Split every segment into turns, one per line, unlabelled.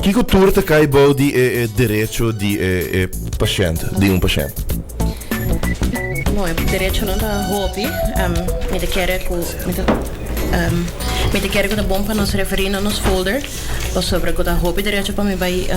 Que cultura te cai bom de direito de paciente, de paciente?
Bom, o direito não dá hobby, me quer que é bom para nos referir a nos folder, ou sobre o hobby direito para me vai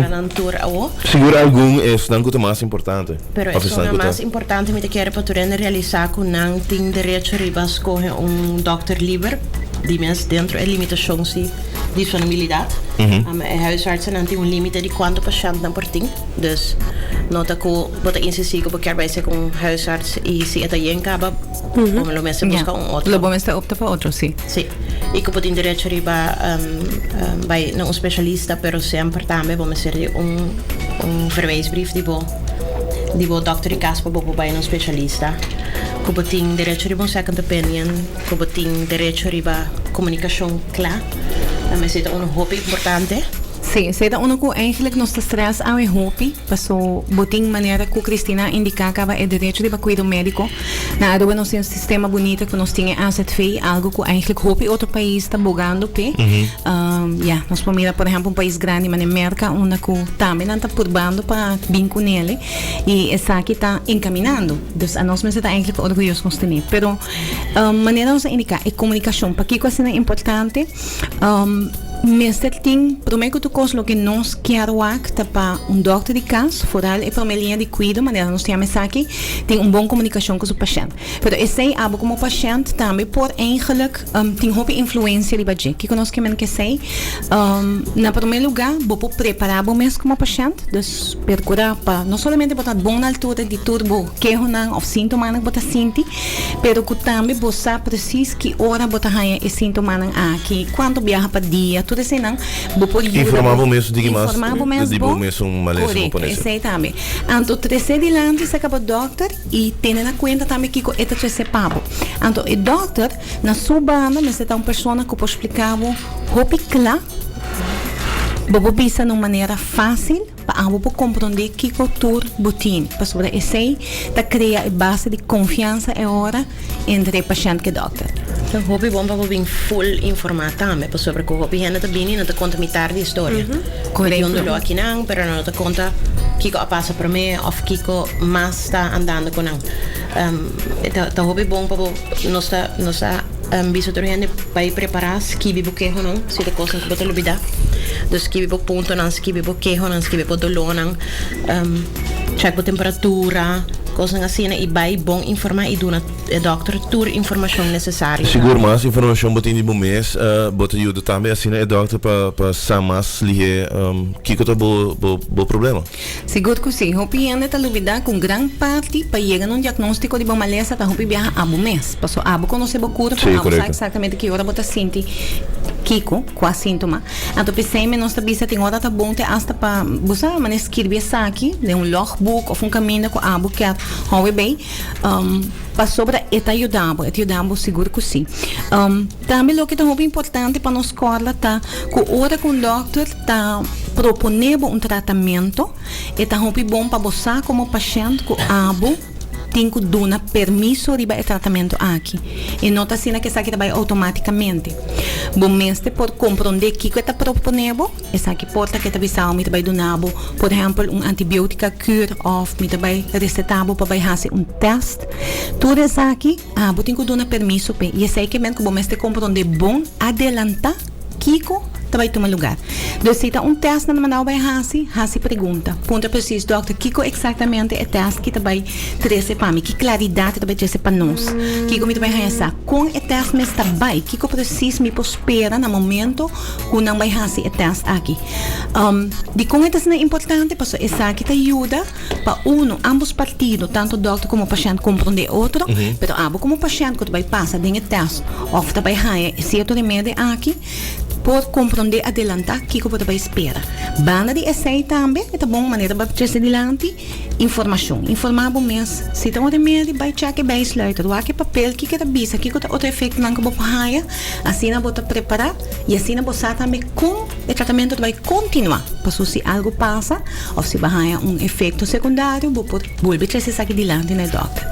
na tour ao.
Seguro algum é o mais importante.
Pero isso é o mais importante, me quer para tu realizar com não tem direito riba escolher doctor livre, de mês dentro é limitação se disponibilidade. Huisartsen não tem limite de quanto paciente não por tem. Dus nota que bota insistir que quer vai ser com huisarts e se até em caba, como lo mesmo buscar outro.
Lo bom é optar para outro, sim.
Sim. E que pode direito riba vai não especialista, pero sempre também vamos ser verwijsbrief de bo doctor e caspa bo vai um especialista. Que pode direito riba second opinion, que pode direito riba comunicação clara. Mas é um hobby importante.
Sim, é um que eigenlijk nos stress ao hobby, passou botin maneira que Cristina indicava é direito de cuidar médico. Na área nós temos um sistema bonito que nós temos AZV, algo que eigenlijk hobby outro país está bogando pe. Nós pomos por exemplo país grande, mas na América, onde que também não está purbando para vir com ele e essa aqui está encaminhando. Então, nós mesmos está eigenlijk orgulhosos com isso. Pero maneira nós indicar é comunicação, para que coisa é importante. Mister ting, prometo tu cos lo que nos quero acta para doctor de caso, foral e para uma linha de cuidado, maneira nós temos aqui, tem bom comunicação com o paciente. Pero esse abo como paciente também por eigenlijk tem hobby influência de budget. Que nós queremos que sei, na primeiro lugar, vou preparar o mesmo como paciente, dus procurar para não somente botar boa altura de turbo, que não ou sintoma que botar sinti, pero que também vou saber preciso que hora botar raia e sintoma aqui, quanto viaja para dia. Tudo assim não, vou por
informava mesmo de mais
de
bom mesmo uma lesão
correto, esse também. Anto trece de lante se acaba doctor e tem na conta também que é trece pago. Anto o doctor na sua banda mas é uma pessoa que pode explicar o hopi claro. Vou pensar de uma maneira fácil para eu compreender que cultura botin, para sobre esse da criar a base de confiança e hora entre paciente e doctor.
Então, hobby bom para vir full informado também, sobre que o hobby ainda também não te conta metade da história. Correto. Eu não aqui não, mas não te conta que passa para mim ou que mais está andando com não. Então, hobby bom para nós visto que vai preparar skibi buquejo não, se de coisas que botar lubida. Dus skibi bu ponto não, skibi buquejo não, skibi bu dolor não, check bu temperatura. Coisas assim, e vai bom informar e dar ao doctor toda a informação necessária.
Seguro mais informação botin de bom mês, bota ajuda também assim o doctor para saber mais que é o problema.
Seguro que sim, hopi ainda tá lidar com grande parte para chegar num diagnóstico de bom maleza, tá hopi viajar a bom mês. Passou abo conhecer a cura, para saber exatamente que hora bota sente Kiko, qual sintoma. Então pensei nós também tem hora tá bom ter hasta para você mas escrever aqui, de logbook ou caminho com abo que How bem, para sobre eta ajudamos seguro que sim. Também o que é muito importante para nós escola tá que hora com o doctor tá propondo tratamento, é tá muito bom para você como paciente com abo tem que dar permisso de o tratamento aqui. E não está sendo que isso aqui vai automaticamente. Bom, mestre por compreender o que está propondo, isso aqui pode que está visando, me vai dar, por exemplo, antibiótica cure ou me vai recetar para fazer teste. Tudo isso aqui, tem que dar permisso. E isso aqui mesmo que o mestre compreender bom, adelantar, Kiko, vai tomar lugar. Então, se tem teste na manual vai fazer pergunta. Ponto preciso, doctor, que exatamente é o teste que vai trazer para mim? Que claridade vai trazer para nós? Que me vai fazer? Com o teste me está bem? Que preciso me espera no momento que não vai fazer o teste aqui? De como é importante, porque isso aqui te ajuda para ambos partidos, tanto o doctor como o paciente compreender outro, mas como o paciente que vai passar dentro do teste, ou vai fazer certo remédio aqui, por compreender adelantar que você vai esperar. Banda de essay também, é uma boa maneira para trazer adiante informação. Informar o mês, se tem um remédio, vai checar bem sluiter. O que papel, que é a bisa, que é outro efeito não que você vai assim você preparar e assim você também com o tratamento vai continuar. Passo se algo passa, ou se vai efeito secundário, vuelve a se sair dilante na doctor.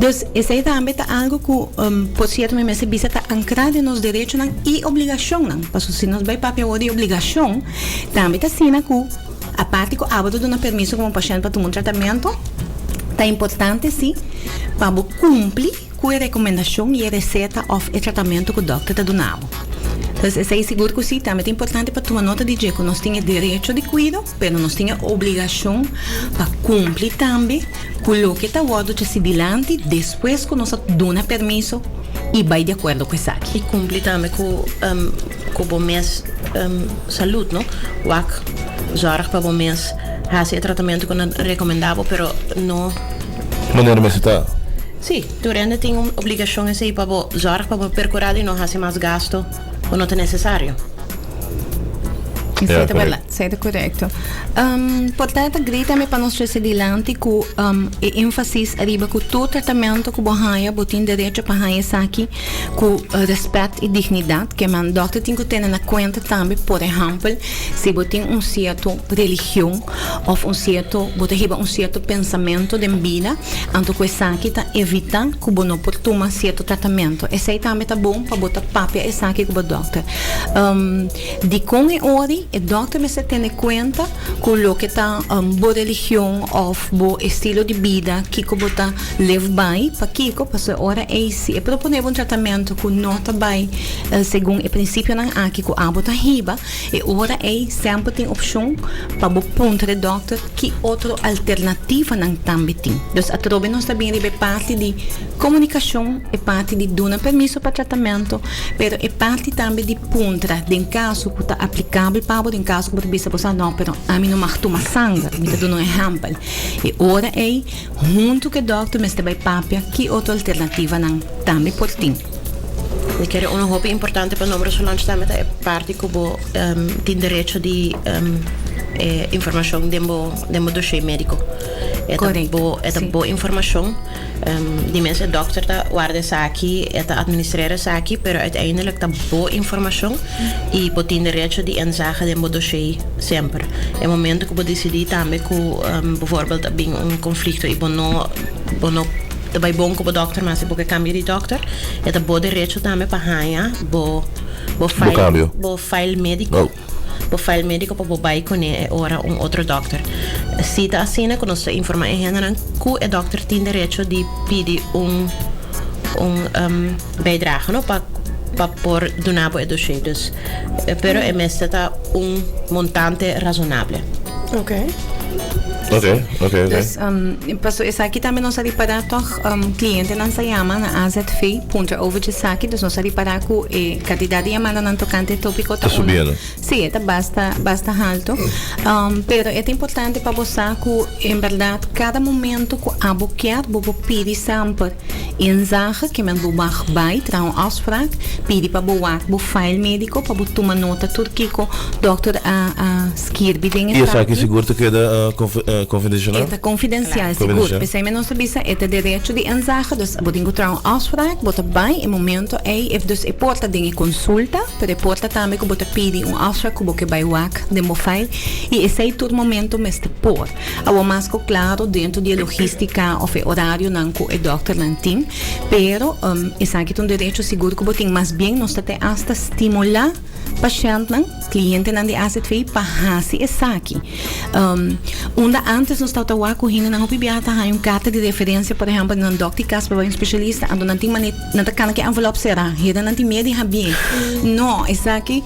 Dus, esse aí também é algo que, por certo, me se bisa está ancrado nos direitos e obrigação. Passo se nós vai papel de obrigação, também está assim que a parte que abre de um permisso como paciente para tomar um tratamento, é importante sim, para cumprir com a recomendação e a receita ou o tratamento que o doutor está dando. Então, esse é seguro que sim, também é importante para tomar nota de que nós temos direito de cuidado, mas nós temos obrigação para cumprir também com o que está guardado se dilante depois que nós damos permisso e vai de acordo com isso aqui.
E cumprir também com o mês saúde, não? O zorg para o mês fazer tratamento que é recomendável, mas não...
Maneira mais está?
Sim, tu ainda tem uma obrigação assim para o zorg, para percurar e não fazer mais gasto quando não é necessário.
Isso é correto. Portanto, grita-me para nós trazer adiante com ênfase arriba com todo tratamento que você tem direito para fazer aqui com respeito e dignidade que o doutor tem que ter na conta também, por exemplo, se você tem certo religião ou um certo pensamento de vida, então com isso aqui está evitando que você não pode tomar certo tratamento. Isso aí também está bom para botar papel isso aqui com o doutor. De com e ori, o doutor me se tem em conta com o que está boa religião ou bom estilo de vida que você leva bem para Kiko, porque agora é se proponer um tratamento que não está bem segundo o princípio não aqui que a bota riba e agora é sempre tem opção para o ponto de doutor que outra alternativa não também tem. Então a trobe nós também é parte de comunicação, é parte de dar permisso para tratamento, mas é parte também de ponto de caso que está aplicável para em caso que você pensa não, pero a mim não me toma sangue, me está dando um exemplo. E agora é junto que o doutor me está bem papia que outra alternativa não também pode ter.
Eu quero uma roupa importante para o número solante também é parte que você tem direito de informação do dossiê médico. É boa informação. De mensen dokter ta waarde saki eta administreren saki, pero uiteindelijk ta boa informação e botin direito de inzage de dossier sempre. Em momento que você decidir também que bijvoorbeeld bem conflito e bono daarbij bom com o dokter, mas se você cambia de dokter, é boa direito também para ganhar bo file médico. O file médico para bobai com ora outro doctor. Se está assim, quando nós informamos que o doctor tem direito de pedir bijdrage, não para por donar o dossiê. Pero é mesmo montante razonável.
Ok.
Dus, passo essa aqui também nós reparar toch cliente não se chama na AZV ponto over aqui, dus nós reparar com quantidade de chamada não tocante tópico
tá subindo.
Sim, está basta alto. Pero é importante para você que em verdade cada momento que a boquear bobo pede sempre inzage que men bobach bij trouw afspraak pede para boar bo file médico para bo tomar nota turquico doctor a skirbi dingen.
E essa aqui seguro que é confidencial?
É confidencial, seguro. Pensei menos sabia é de direito de inzage, dus bo dingo trouw afspraak bota bij em momento dus porta dinge consulta, pero porta também que bota pede afspraak que bo que bij wak de mo file e esse todo momento meste por. Ao mais claro dentro de logística ou horário não com o doctor não tem, pero esse aqui tem direito seguro que botem mais bem nós até hasta estimular paciente cliente não de AZV para fazer esse aqui. Antes nós estávamos a correndo na hospital há carta de referência, por exemplo, na doctor caso para um especialista, onde não tem maneira, não tem que envelope será, ele não tem medo de bem. Não, esse aqui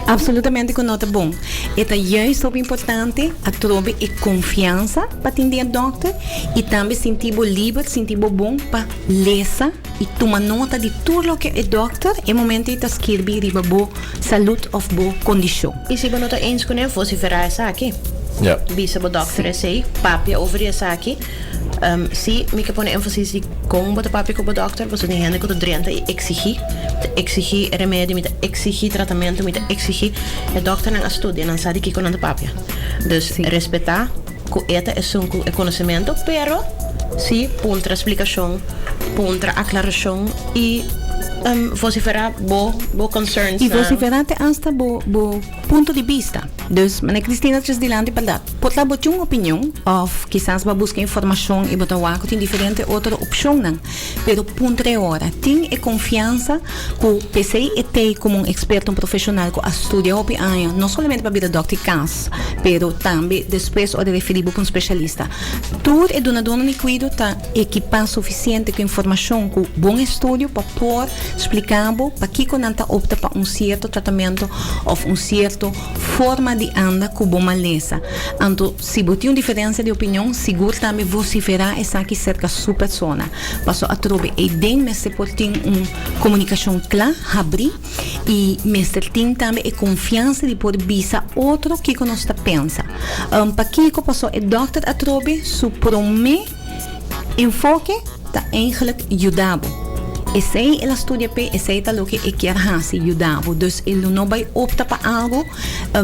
absolutamente com nota bom. É justo importante a trobe e confiança para atender o doctor e também sentir livre, sentir bom para ler e tomar nota de tudo o que o doctor em momento está escrevendo riba boa saúde ou boa condição.
E se você não está eens com ele, você verá essa aqui.
Ja.
Bisa bo dokter sei papia over essa aqui. Se me que põe ênfase com o papia com o dokter, você tem gente que drenta e exigir remédio, me exigir tratamento, me exigir o dokter não estuda, não sabe que com o papia. Dus respeitar que esta é conhecimento, pero se pontra explicação, pontra aclaração e vociferar bo concerns.
E vociferar te hasta bo ponto de vista. Dus, Maria Cristina, tras dilante para dar. Pode dar uma opinião, ou quizás vai buscar informação e botar o tem diferente outra opção, não. Pero ponto é hora. Tem confiança que o PC e tem como experto profissional que estuda o ano, não somente para vir doctor caso, pero também depois o de referir para especialista. Tudo é donador de cuidado tá equipar suficiente com informação, com bom estudo para pôr explicável para que quando está opta para certo tratamento ou certo forma de andar com boa maleza. Então, se você tem uma diferença de opinião, seguro também vociferar essa aqui cerca sua pessoa. Passo a trobe e den mestre por ter uma comunicação clara, abrir e mestre tem também a confiança de poder visar outro que nós pensa. Para que passou o doutor a trobe su prome enfoque tá eigenlijk ajudado. Esse é o estudo pe, esse é o que quer fazer ajudado. Dus ele não vai optar para algo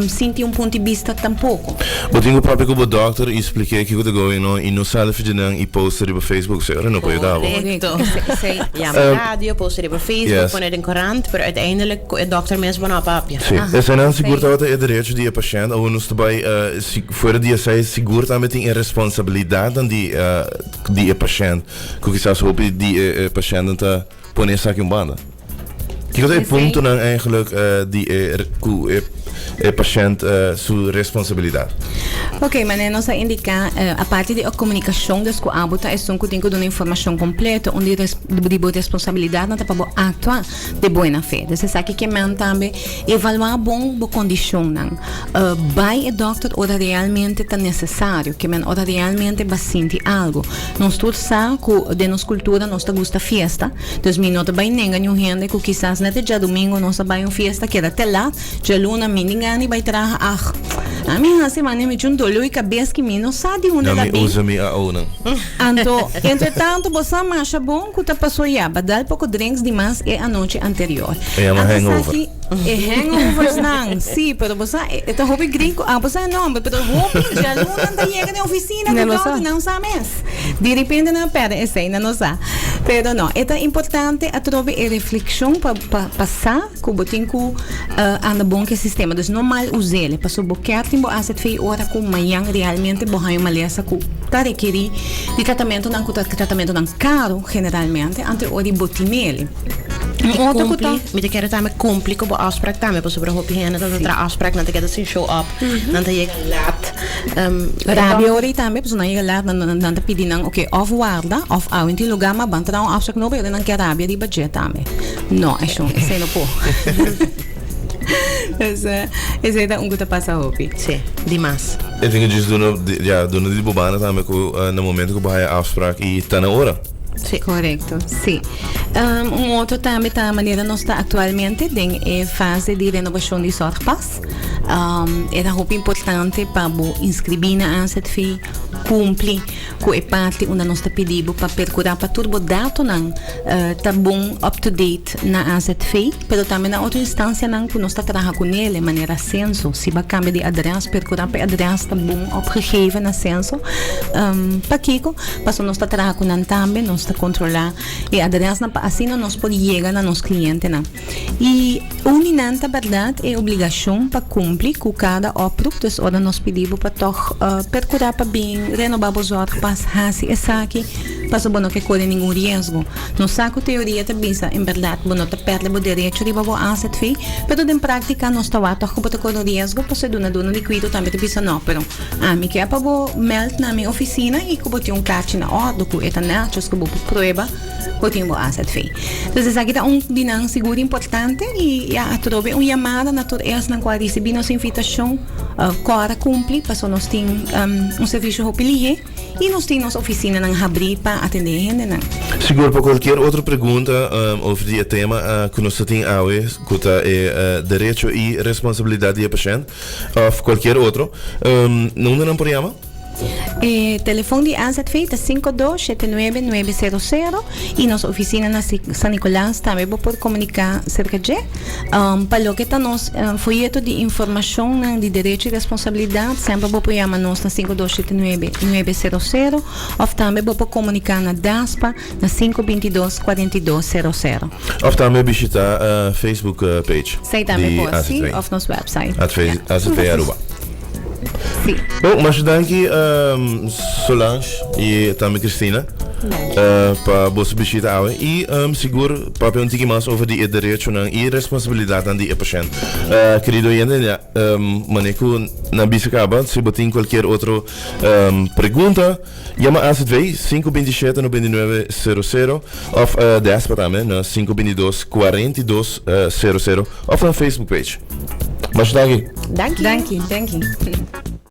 sem um ponto de vista tampouco.
Mas tenho próprio como doutor e expliquei que o que go e no sala fazendo e poster no Facebook, se não pode dar.
Correcto. Ja, maar radio, poster op Facebook, poner in Courant, maar uiteindelijk o dokter mesmo na papia.
Sim, essa não segura que é direito de paciente, ou nos também fora de essa segura também tem a responsabilidade de paciente, que quizás o de paciente tá poner aqui banda. Que é o ponto não eigenlijk de paciente sua responsabilidade.
Ok, mas nós indicar a parte de comunicação das coabuta é só que tem que dar uma informação completa onde de boa responsabilidade não tá para atuar de boa fé. Você sabe que man também evaluar boa condição não. Vai o doutor ora realmente tá necessário que man ora realmente vai sentir algo. Nós todos sabe que de nossa cultura nós tá gosta festa. Dus me não tá bem nenhum gente que quizás nete já domingo nós tá bem uma festa que era até lá, já luna ninguém vai trazer a minha semana me juntou e cabeça que me não sabe onde ela
vem. Não me usa minha ona.
Então, entretanto, você acha bom que tá passou já, badal pouco drinks demais é a noite anterior.
É uma hangover.
É hangovers não, sim, pero você está hobby gringo, você não, mas hobby já não chega na oficina, não sabe mais. De repente não perde, essa ainda não sabe. Pero não, é importante a trobe a reflexão para passar que o botinho anda bom que sistema, dus não mal usar ele, passou boquer tempo a ser feito hora com manhã realmente borrar uma maleza que tá requerir de tratamento não caro generalmente, ante o de botinele.
Met ik het compli op afspraak daarmee pas op de hoopje heen dat er afspraak dat ik dat zien show up dan dat je laat
radio ori também pas na laat dan dat pedi nang oké of waarda of awinti lugar maar bant nou afspraak no bij dan que rabia di budget também no é schon esse não pô esse é um que passa hopi
sim demais
eu tenho que dizer dona de bobana também que no momento que vai afspraak e tá na hora.
Sim. Correto, sim. Outro também a maneira nós está atualmente em fase de renovação de sorpas. É muito importante para inscrever na ANSETFI, cumprir com a parte onde nós está pedindo para percurar para turbo dados não tá bom up to date na ANSETFI, mas também na outra instância não que nós está trabalhando com ele de maneira censo, se vai cambiar de endereço, percurar para endereço tá bom opgegeven na censo, para Kiko, mas nós está trabalhando com ele também, nós está controlar e endereço assim nós podemos chegar na nosso cliente não. E uninanta verdade é obrigação para cumprir com cada oproep, dus ora nós pedimos para toch percurar para bem renovar os orpas, hasi essa aqui, para não que corre nenhum risco. Não saco teoria também, em verdade, não te perde o direito de babar asset fee, mas em prática nós estamos toch para correr risco, para ser dona liquido também te pensa não, pero me quer para meld na minha oficina e que botar caixa na ordem, que é tanto que vou prova, que tem o asset fee. Então essa aqui é dinâmico seguro importante e a trobe uma chamada na natureza na qual recebi nossa invitação, agora cumpre, para nós temos serviço hopilihe e nós temos nossa oficina na abrir para atender gente não.
Seguro para qualquer outra pergunta over o tema que nós temos hoje, que é direito e responsabilidade do paciente, ou qualquer outro, não dá programa?
Telefone de AZV é 5279-900 e nossa oficina na San Nicolás também pode comunicar cerca de para o que está nos folheto de informação de direito e responsabilidade sempre pode chamar nós na 5279-900 ou também pode comunicar na DASPA na 522-4200
ou também visitar a Facebook page
sei também pode sim ou nosso website
AZV Aruba.
Sim.
Bom, mas danke Solange e também Cristina para você visitar e seguro para perguntar mais over die direito e responsabilidade da paciente. Querido oyente, maneco na bisacaba, se botem qualquer outra pergunta, llama a AZV 527-9900 ou DASPA também na 522-4200 ou na Facebook page. Mas danke.
Danke.